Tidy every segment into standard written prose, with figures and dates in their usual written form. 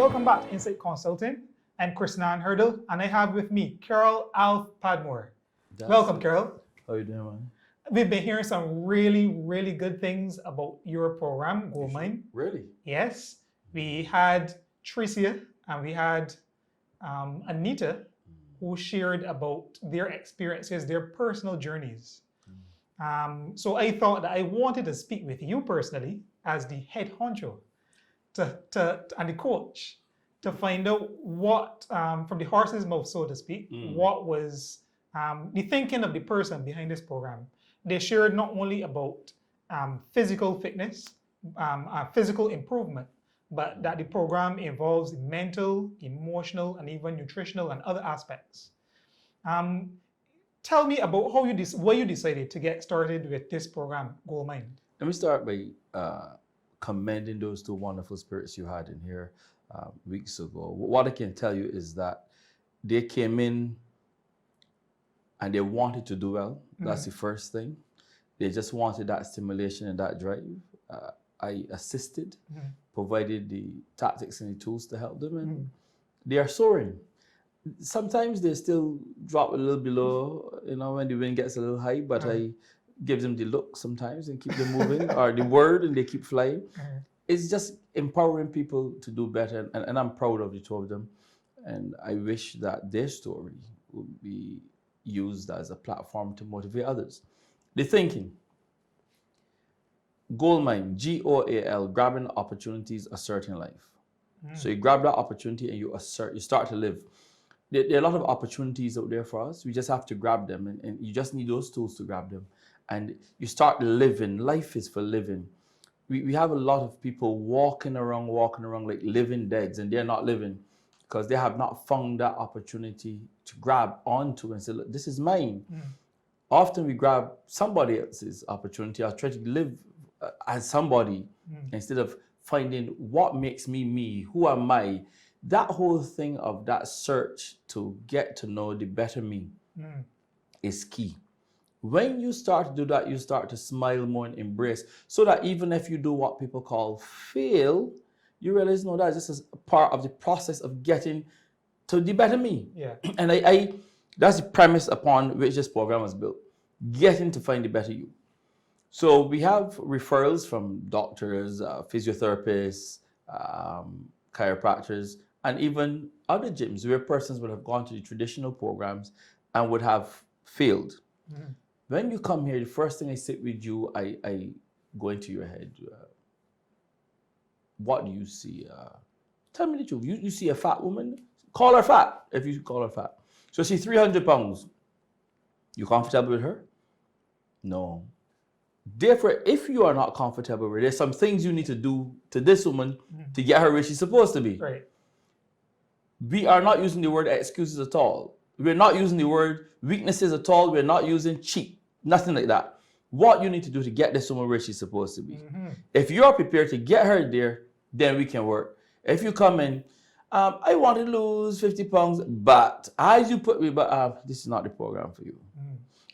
Welcome back to Insight Consulting. I'm Krishnan Hurdle, and I have with me Carol Alff Padmore. Welcome, Carol. How you doing, man? We've been hearing some really good things about your program, G.O.A.L. Really? Yes. We had Tricia and we had Anita, who shared about their experiences, their personal journeys. So I thought that I wanted to speak with you personally as the head honcho and the coach to find out what, from the horse's mouth, so to speak, what was the thinking of the person behind this program. They shared not only about physical fitness, physical improvement, but that the program involves mental, emotional, and even nutritional and other aspects. Tell me about how why you decided to get started with this program, G.O.A.L. Let me start by commending those two wonderful spirits you had in here weeks ago. What I can tell you is that they came in and they wanted to do well. That's the first thing. They just wanted that stimulation and that drive. I assisted, provided the tactics and the tools to help them, and they are soaring. Sometimes they still drop a little below, when the wind gets a little high, but I give them the look sometimes and keep them moving, or the word, and they keep flying. It's just empowering people to do better, and I'm proud of the two of them. And I wish that their story would be used as a platform to motivate others. The thinking. Gold mine, G.O.A.L, grabbing opportunities, asserting life. So you grab that opportunity and you start to live. There are a lot of opportunities out there for us. We just have to grab them, and you just need those tools to grab them. And you start living. Life is for living. We have a lot of people walking around like living deads, and they're not living because they have not found that opportunity to grab onto and say, look, this is mine. Often we grab somebody else's opportunity or try to live as somebody instead of finding what makes me me, who am I. That whole thing of that search to get to know the better me is key. When you start to do that, you start to smile more and embrace, so that even if you do what people call fail, you realize, no, that's just a part of the process of getting to the better me. Yeah. And that's the premise upon which this program was built, getting to find the better you. So we have referrals from doctors, physiotherapists, chiropractors, and even other gyms where persons would have gone to the traditional programs and would have failed. When you come here, the first thing I sit with you, I go into your head. What do you see? Tell me the truth. You see a fat woman? Call her fat, if you call her fat. So she's 300 pounds. You comfortable with her? No. Therefore, if you are not comfortable with her, there's some things you need to do to this woman to get her where she's supposed to be. Right. We are not using the word excuses at all. We're not using the word weaknesses at all. We're not using cheat, nothing like that. What you need to do to get this woman where she's supposed to be. If you're prepared to get her there, then we can work. If you come in, I want to lose 50 pounds, but as you put me, this is not the program for you.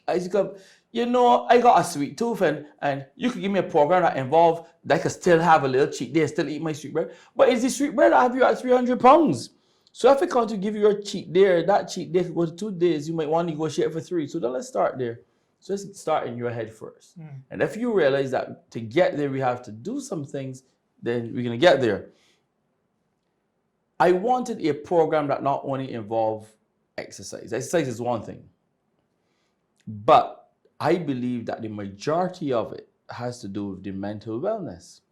As you come, I got a sweet tooth, and you could give me a program that involves that I could still have a little cheat day, still eat my sweet bread. But it's the sweet bread that have you at 300 pounds. So if I come to give you your cheat there, that cheat day could go to 2 days, you might want to negotiate for 3. So then let's start there. So let's start in your head first. And if you realize that to get there, we have to do some things, then we're going to get there. I wanted a program that not only involved exercise. Exercise is one thing. But I believe that the majority of it has to do with the mental wellness.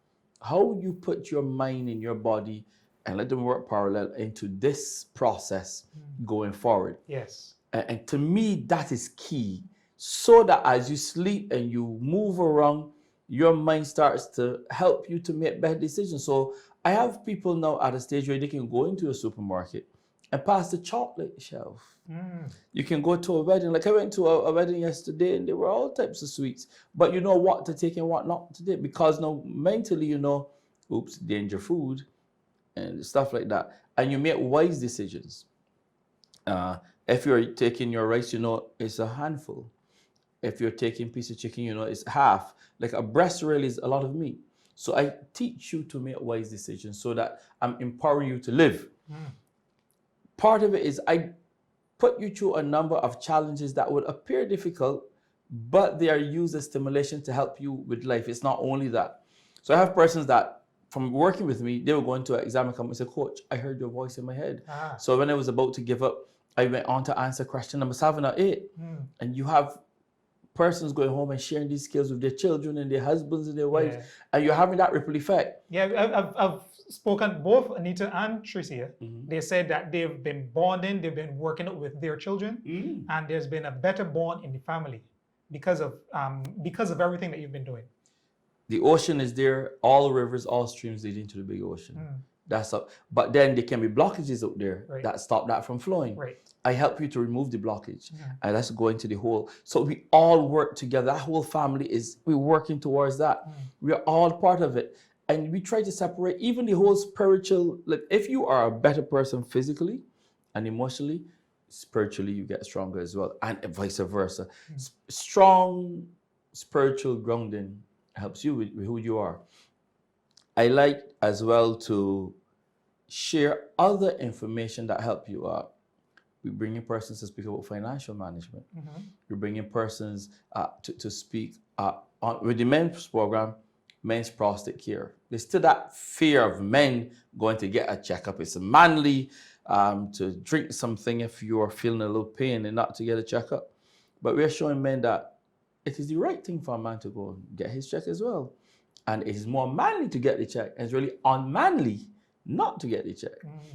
How you put your mind and your body and let them work parallel into this process going forward. Yes. And to me, that is key. So that as you sleep and you move around, your mind starts to help you to make better decisions. So I have people now at a stage where they can go into a supermarket and pass the chocolate shelf. You can go to a wedding. Like I went to a wedding yesterday and there were all types of sweets. But you know what to take and what not to take. Because now mentally, oops, danger food and stuff like that. And you make wise decisions. If you're taking your rice, it's a handful. If you're taking a piece of chicken, it's half. Like a breast really is a lot of meat. So I teach you to make wise decisions so that I'm empowering you to live. Part of it is I put you through a number of challenges that would appear difficult, but they are used as stimulation to help you with life. It's not only that. So I have persons that, from working with me, they were going to an exam and come and say, Coach, I heard your voice in my head. So when I was about to give up, I went on to answer question number 7 or 8. And you have persons going home and sharing these skills with their children and their husbands and their wives, and you're having that ripple effect. Yeah, I've spoken both Anita and Tricia. They said that they've been bonding, they've been working out with their children, and there's been a better bond in the family because of everything that you've been doing. The ocean is there, all rivers, all streams leading to the big ocean. That's up. But then there can be blockages out there that stop that from flowing. I help you to remove the blockage, and let's go into the whole. So we all work together. That whole family we're working towards that. We are all part of it, and we try to separate even the whole spiritual. Like if you are a better person physically and emotionally, spiritually you get stronger as well, and vice versa. Strong spiritual grounding helps you with who you are. I like as well to share other information that help you out. We bring in persons to speak about financial management. We bring in persons to speak with the men's program, men's prostate care. There's still that fear of men going to get a checkup. It's manly to drink something if you are feeling a little pain and not to get a checkup. But we're showing men that it is the right thing for a man to go and get his check as well. And it is more manly to get the check, and it's really unmanly not to get the check.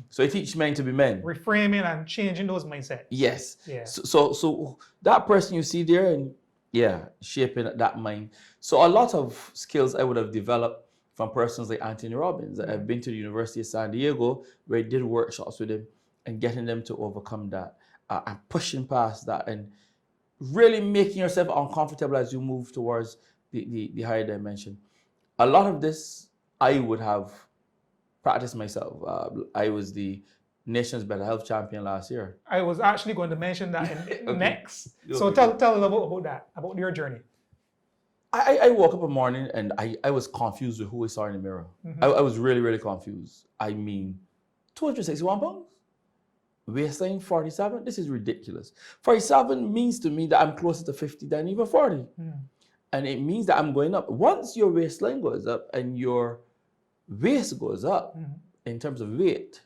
So I teach men to be men. Reframing and changing those mindsets. Yes. Yeah. So that person you see there, and shaping that mind. So a lot of skills I would have developed from persons like Anthony Robbins. I've been to the University of San Diego where I did workshops with him and getting them to overcome that and pushing past that and really making yourself uncomfortable as you move towards the higher dimension. A lot of this I would have practiced myself. I was the nation's better health champion last year. I was actually going to mention that next. So tell a little about that, about your journey. I woke up one morning and I was confused with who I saw in the mirror. I was really, really confused. I mean, 261 pounds? Waistline 47? This is ridiculous. 47 means to me that I'm closer to 50 than even 40. And it means that I'm going up. Once your waistline goes up and your waist goes up in terms of weight,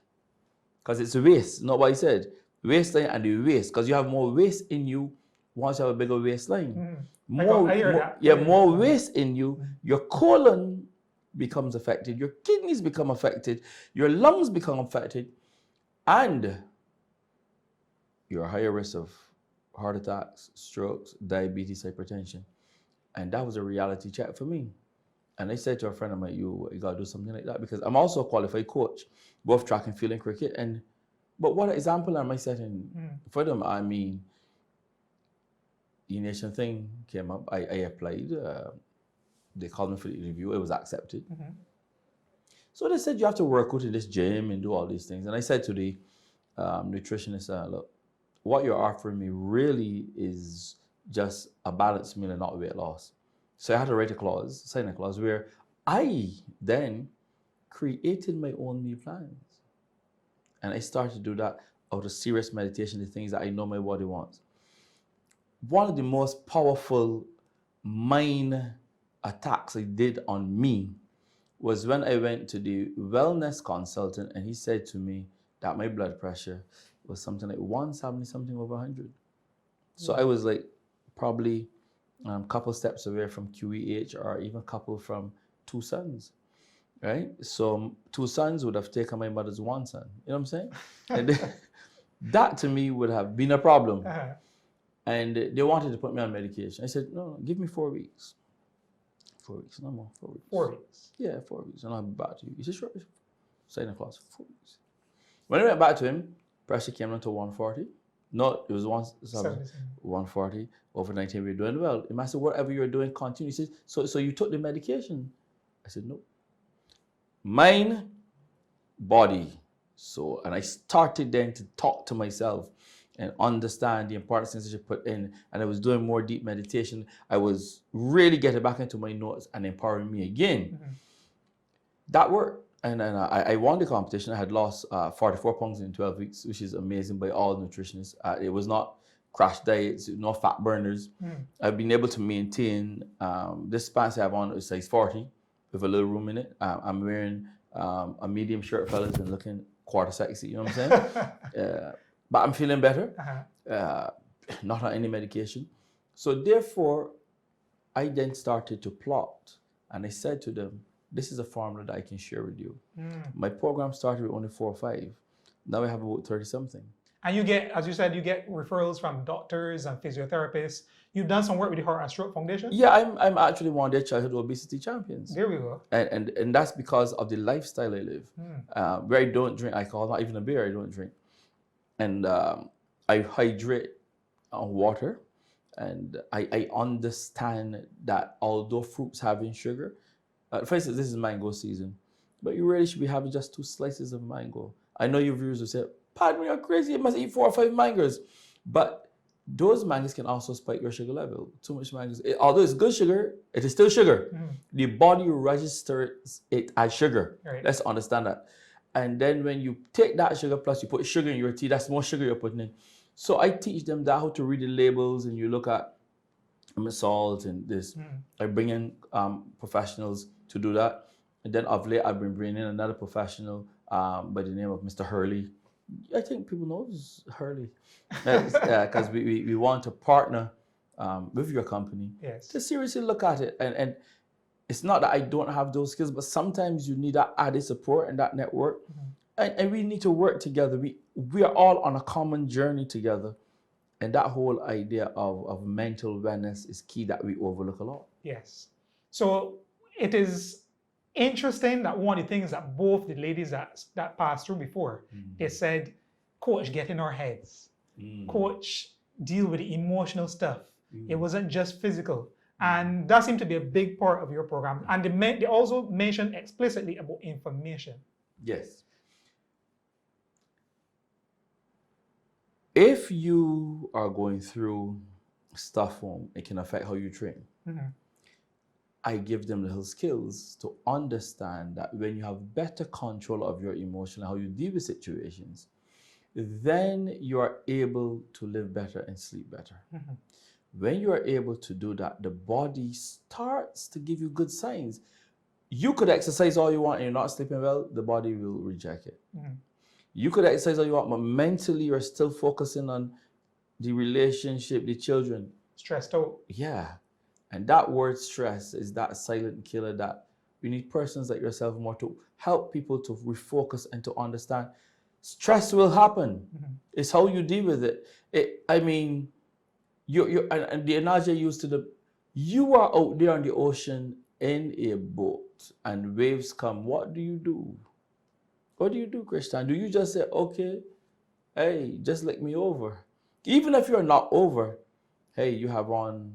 because it's the waist, not what I said, waistline and the waist, because you have more waist in you once you have a bigger waistline. More waist in you, your colon becomes affected, your kidneys become affected, your lungs become affected, and you're higher risk of heart attacks, strokes, diabetes, hypertension. And that was a reality check for me. And I said to a friend of mine, you got to do something like that, because I'm also a qualified coach, both track and field and cricket. But what example am I setting for them? I mean, the nation thing came up. I applied. They called me for the interview. It was accepted. So they said, you have to work out in this gym and do all these things. And I said to the nutritionist, look, what you're offering me really is just a balanced meal and not weight loss. So I had to write sign a clause where I then created my own meal plans. And I started to do that out of serious meditation, the things that I know my body wants. One of the most powerful mind attacks I did on me was when I went to the wellness consultant and he said to me that my blood pressure was something like 170 something over 100. So I was like probably a couple steps away from QEH or even a couple from 2 sons, right? So 2 sons would have taken my mother's 1 son. You know what I'm saying? And that to me would have been a problem. And they wanted to put me on medication. I said, no, give me 4 weeks. 4 weeks, no more, 4 weeks. 4 weeks? Yeah, 4 weeks, and I'll be back to you. He said, sure, sign a clause for 4 weeks. When I went back to him, pressure came down to 140. No, it was 140. Over 19, we're doing well. He said, whatever you're doing, continue. He said, so you took the medication? I said, no. Mind, body. So, and I started then to talk to myself and understand the important things I should put in. And I was doing more deep meditation. I was really getting back into my notes and empowering me again. that worked. And I won the competition. I had lost 44 pounds in 12 weeks, which is amazing by all nutritionists. It was not crash diets, no fat burners. I've been able to maintain this pants I have on is size 40 with a little room in it. I'm wearing a medium shirt, fellas, and looking quarter sexy. You know what I'm saying? But I'm feeling better. Not on any medication. So therefore, I then started to plot, and I said to them, this is a formula that I can share with you. My program started with only 4 or 5. Now I have about 30 something. And you get, as you said, you get referrals from doctors and physiotherapists. You've done some work with the Heart and Stroke Foundation? Yeah, I'm actually one of their childhood obesity champions. There we go. And that's because of the lifestyle I live. Where I don't drink alcohol, not even a beer I don't drink. And I hydrate on water. And I understand that although fruits having sugar, for instance, this is mango season, but you really should be having just 2 slices of mango. I know your viewers will say, Padmore, you're crazy, you must eat 4 or 5 mangoes. But those mangoes can also spike your sugar level. Too much mangoes, although it's good sugar, it is still sugar. The body registers it as sugar. Right. Let's understand that. And then when you take that sugar plus you put sugar in your tea, that's more sugar you're putting in. So I teach them that, how to read the labels, and you look at salt and this. I bring in professionals to do that. And then of late, I've been bringing in another professional by the name of Mr. Hurley. I think people know Hurley. Because we want to partner with your company to seriously look at it. And it's not that I don't have those skills, but sometimes you need that added support and that network. And we need to work together. We are all on a common journey together. And that whole idea of mental wellness is key that we overlook a lot. Yes. So it is interesting that one of the things that both the ladies that passed through before, they said, Coach, get in our heads. Coach, deal with the emotional stuff. It wasn't just physical. And that seemed to be a big part of your program. And they also mentioned explicitly about information. Yes. If you are going through stuff home, it can affect how you train. I give them little skills to understand that when you have better control of your emotion, how you deal with situations, then you are able to live better and sleep better. When you are able to do that, the body starts to give you good signs. You could exercise all you want and you're not sleeping well, the body will reject it. You could exercise all you want, but mentally you're still focusing on the relationship, the children. Stressed out. Yeah. And that word stress is that silent killer that we need persons like yourself more to help people to refocus and to understand stress will happen. It's how you deal with it. And the analogy I used you are out there on the ocean in a boat and waves come. What do you do? What do you do, Christian? Do you just say, okay, hey, just let me over? Even if you're not over, hey, you have on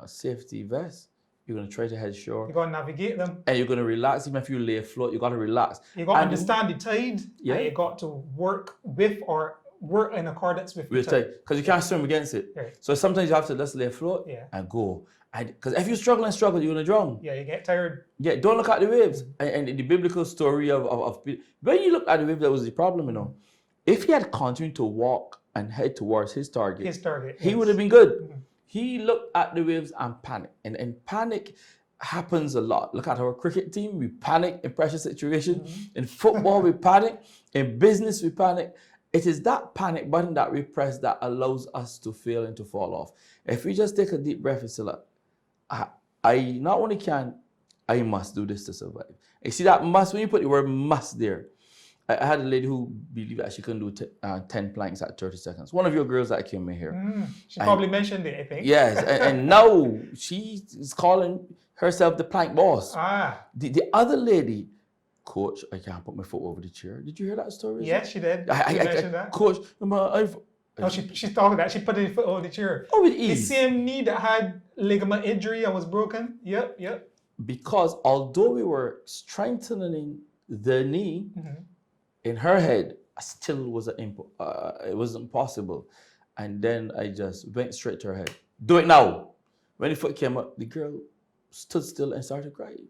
safety vest. You're going to try to head shore. You're going to navigate them. And you're going to relax. Even if you lay afloat, you got to relax. You got to understand the tide. Yeah. And you got to work with or work in accordance with the tide. Because you can't swim against it. Right. So sometimes you have to just lay afloat and go. Because if you struggle, you're going to drown. Yeah, you get tired. Yeah, don't look at the waves. And the biblical story of when you look at the waves, that was the problem, you know. If he had continued to walk and head towards his target, he would have been good. He looked at the waves and panicked. And panic happens a lot. Look at our cricket team. We panic in pressure situations. In football, we panic. In business, we panic. It is that panic button that we press that allows us to fail and to fall off. If we just take a deep breath and say, look, I not only can, I must do this to survive. You see that must, when you put the word must there. I had a lady who believed that she couldn't do 10 planks at 30 seconds. One of your girls that came in here. She probably mentioned it, I think. Yes, and now she is calling herself the plank boss. The other lady, Coach, I can't put my foot over the chair. Did you hear that story? Yes, she did. She mentioned that. Coach, she thought that. She put her foot over the chair. Oh, with ease. The same knee that had ligament injury and was broken. Yep. Because although we were strengthening the knee, in her head, still it wasn't possible. And then I just went straight to her head. Do it now. When the foot came up, the girl stood still and started crying.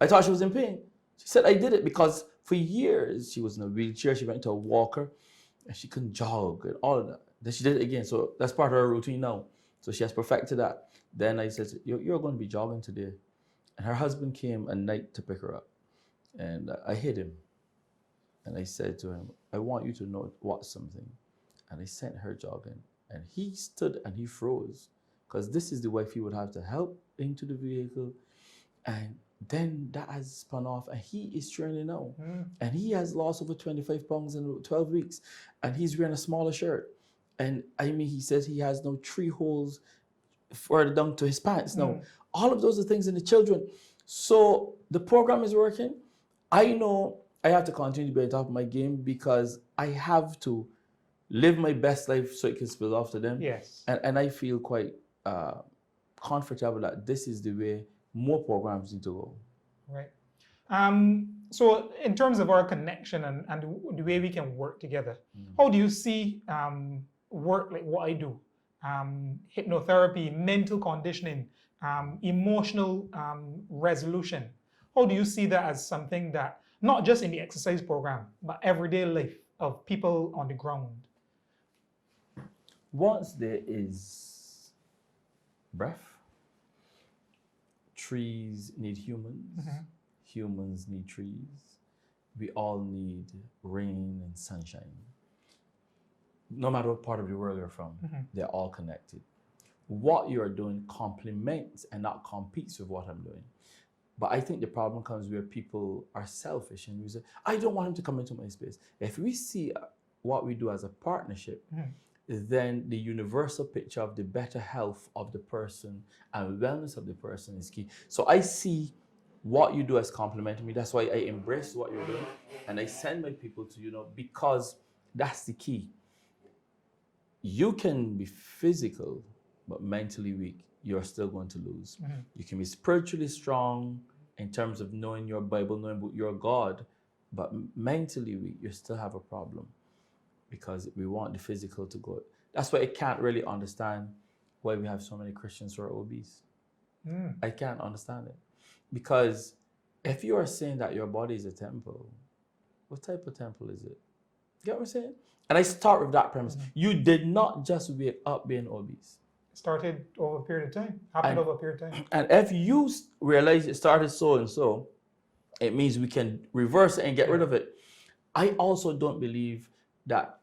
I thought she was in pain. She said, I did it because for years she was in a wheelchair, she went to a walker, and she couldn't jog and all of that. Then she did it again. So that's part of her routine now. So she has perfected that. Then I said, you're going to be jogging today. And her husband came at night to pick her up. And I hid him. And I said to him, I want you to know what something. And I sent her jogging. And he stood and he froze. Because this is the wife he would have to help into the vehicle. And then that has spun off. And he is training now. And he has lost over 25 pounds in 12 weeks. And he's wearing a smaller shirt. And I mean, he says he has no 3 holes further down to his pants. Now, all of those are things in the children. So the program is working. I know I have to continue to be on top of my game because I have to live my best life so it can spill off to them. Yes. And I feel quite comfortable that this is the way more programs need to go. Right. So in terms of our connection and the way we can work together, how do you see work like what I do? Hypnotherapy, mental conditioning, emotional resolution. How do you see that as something that, not just in the exercise program, but everyday life of people on the ground? Once there is breath, trees need humans, humans need trees, we all need rain and sunshine. No matter what part of the world you're from, they're all connected. What you're doing complements and not competes with what I'm doing. But I think the problem comes where people are selfish and you say, I don't want him to come into my space. If we see what we do as a partnership, then the universal picture of the better health of the person and wellness of the person is key. So I see what you do as complementing me. That's why I embrace what you're doing. And I send my people to you, because that's the key. You can be physical, but mentally weak. You're still going to lose. You can be spiritually strong in terms of knowing your Bible, knowing your God, but mentally weak, you still have a problem because we want the physical to go. That's why I can't really understand why we have so many Christians who are obese. I can't understand it. Because if you are saying that your body is a temple, what type of temple is it? You get what I'm saying? And I start with that premise. You did not just wake up being obese. Started over a period of time, happened over a period of time. And if you realize it started so and so, it means we can reverse it and get rid of it. I also don't believe that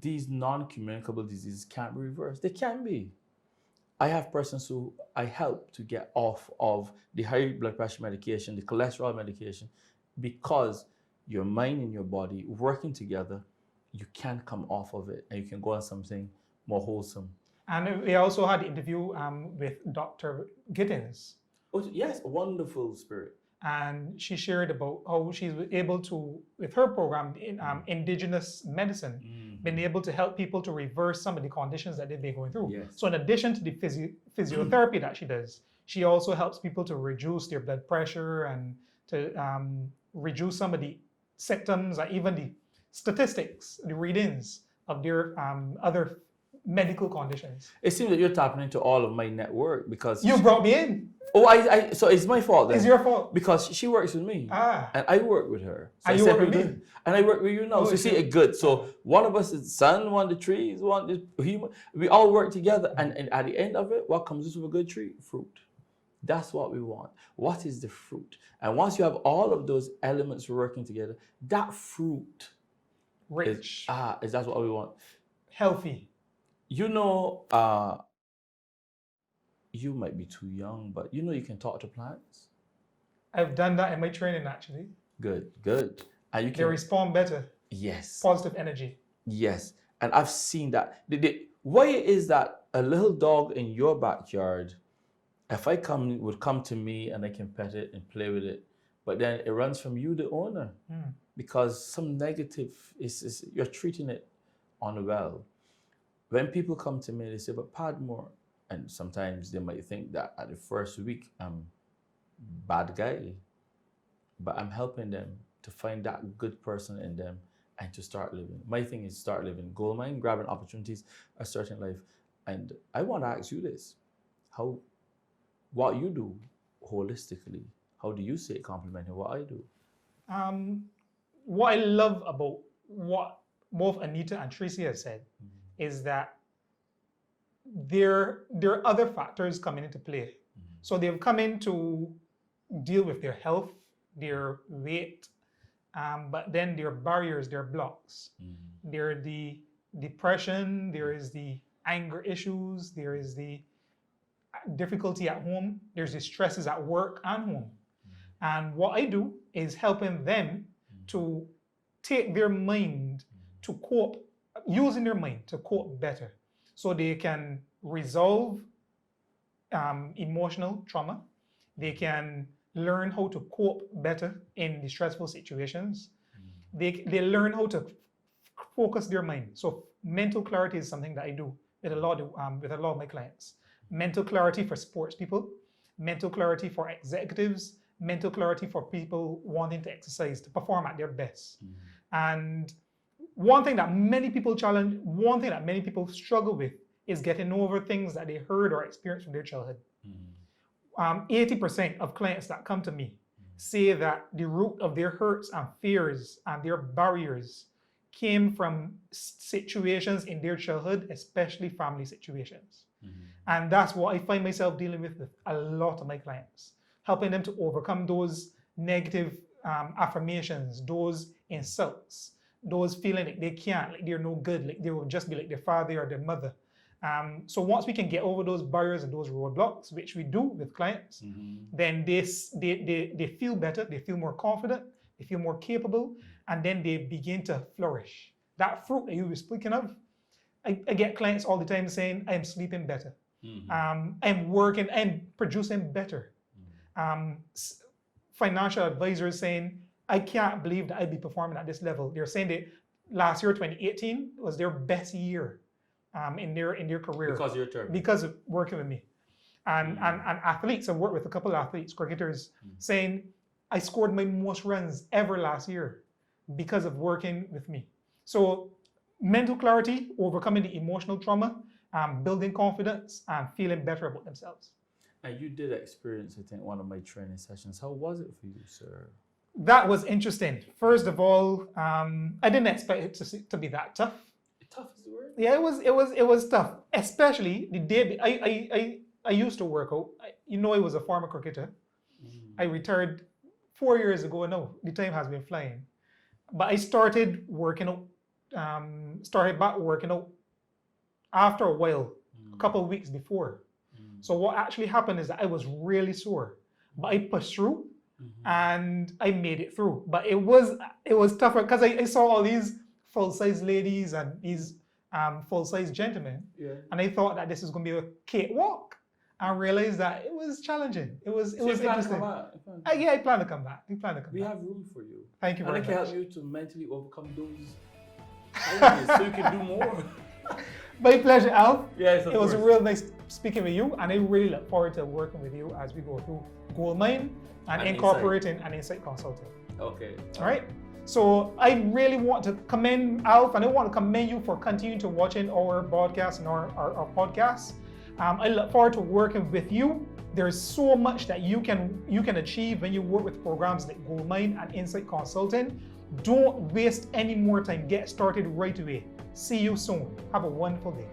these non-communicable diseases can't be reversed. They can be. I have persons who I help to get off of the high blood pressure medication, the cholesterol medication, because your mind and your body working together, you can come off of it and you can go on something more wholesome. And we also had an interview with Dr. Gittins. Oh, yes, a wonderful spirit. And she shared about how she's able to, with her program, indigenous medicine, been able to help people to reverse some of the conditions that they've been going through. Yes. So in addition to the physiotherapy that she does, she also helps people to reduce their blood pressure and to reduce some of the symptoms, or even the statistics, the readings of their other medical conditions. It seems that you're tapping into all of my network because You brought me in. Oh, so it's my fault then. It's your fault. Because she works with me. And I work with her. So and you work with me. And I work with you now. So you see it good. So one of us is sun, one the trees, one the human. We all work together. And at the end of it, what comes with a good tree? Fruit. That's what we want. What is the fruit? And once you have all of those elements working together, that fruit Rich. is that's what we want. Healthy. You know, you might be too young, but you can talk to plants. I've done that in my training, actually. Good. And you can They respond better. Yes. Positive energy. Yes. And I've seen that. Why is that a little dog in your backyard, if would come to me and I can pet it and play with it, but then it runs from you, the owner, because some negative is you're treating it unwell. When people come to me, they say, but Padmore, and sometimes they might think that at the first week, I'm bad guy, but I'm helping them to find that good person in them and to start living. My thing is start living gold mine, grabbing opportunities, a certain life. And I want to ask you this, what you do holistically, How do you see it complementing what I do? What I love about what both Anita and Tracy have said is that there are other factors coming into play. So they've come in to deal with their health, their weight, but then there are barriers, there are blocks. There are the depression, there is the anger issues, there is the difficulty at home, there's the stresses at work and home. And what I do is helping them to take their mind to cope, using their mind to cope better, so they can resolve emotional trauma. They can learn how to cope better in the stressful situations. They learn how to focus their mind. So mental clarity is something that I do with a lot of my clients. Mental clarity for sports people, mental clarity for executives, mental clarity for people wanting to exercise, to perform at their best. And one thing that many people struggle with is getting over things that they heard or experienced from their childhood. 80% of clients that come to me say that the root of their hurts and fears and their barriers came from situations in their childhood, especially family situations. And that's what I find myself dealing with a lot of my clients, helping them to overcome those negative affirmations, those insults, those feeling like they can't, like they're no good, like they will just be like their father or their mother. So once we can get over those barriers and those roadblocks, which we do with clients, then they feel better, they feel more confident, they feel more capable, and then they begin to flourish. That fruit that you were speaking of, I get clients all the time saying, I am sleeping better. I'm working, I'm producing better. Financial advisors saying, I can't believe that I'd be performing at this level. They're saying that last year, 2018, was their best year in their career. Because of your term. Because of working with me. And athletes, I've worked with a couple of athletes, cricketers, saying, I scored my most runs ever last year because of working with me. So mental clarity, overcoming the emotional trauma, building confidence, and feeling better about themselves. And you did experience, I think, one of my training sessions. How was it for you, sir? That was interesting. First of all, I didn't expect it to be that tough. Tough is the word? Yeah, it was tough, especially the day I used to work out. I was a former cricketer. I retired 4 years ago now. The time has been flying. But I started working out, started back working out after a while, a couple of weeks before. So what actually happened is that I was really sore, but I pushed through and I made it through. But it was tougher because I saw all these full-size ladies and these full-size gentlemen, and I thought that this is going to be a cakewalk. I realized that it was challenging. It was interesting. Yeah, I plan to come back. We have room for you. Thank you very much. And I can help you to mentally overcome those challenges so you can do more. My pleasure, Alf. Yes, it was real nice speaking with you, and I really look forward to working with you as we go through G.O.A.L and incorporating an insight consulting. Okay. All right. So I really want to commend Alf, and I want to commend you for continuing to watching our broadcast and our podcasts. I look forward to working with you. There's so much that you can achieve when you work with programs like G.O.A.L and Insight Consulting. Don't waste any more time. Get started right away. See you soon. Have a wonderful day.